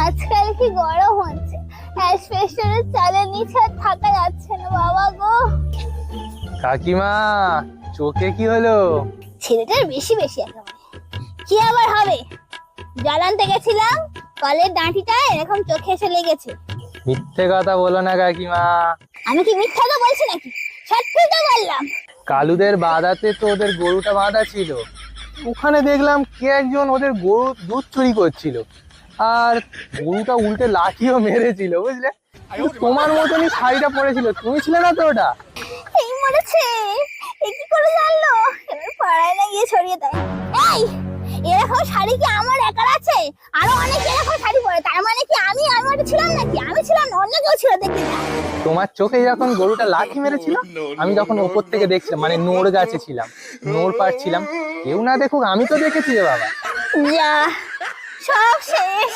আজকাল কি গরম হচ্ছে, অ্যাসবেস্টসের চালের নিচে আর থাকা যাচ্ছে না বাবা গো। কাকিমা, চোখে কি হলো? ছেলেটার বেশি বেশি একেবারে। কি আবার হবে, জল আনতে গেছিলাম, কলের ডাঁটিটা এরকম চোখে এসে লেগেছে। মিথ্যে কথা বলো না কাকিমা। আমি কি মিথ্যা তো বলছি নাকি, সত্যি তো বললাম। কালুদের বাদাতে তো ওদের গরুটা বাঁধা ছিল, ওখানে দেখলাম কে একজন ওদের গরু দুধ চুরি করছিল, আর গরুটা উল্টে লাঠিও মেরেছিল, বুঝলে? তোমার মতনই শাড়িটা পরেছিল, তুমি ছিলে না তো ওটা? এই মরেছে, এ কি করে জানলো? এবার পাড়ায় না গিয়ে ছড়িয়ে দেয়। এই, এরকম শাড়ি কি আমার একার আছে? আরো অনেক এরকম শাড়ি পরে, তার মানে কি আমি ওটা ছিলাম নাকি? আমি ছিলাম না, অন্য কেউ ছিল, দেখলি না? তোমার চোখে যখন গরুটা লাঠি মেরেছিল, আমি তখন ওপর থেকে দেখছিলাম, মানে নোড় গাছে ছিলাম, নোড় পাড়ছিলাম। কেউ না দেখুক, আমি তো দেখেছি রে বাবা। যা, সব শেষ।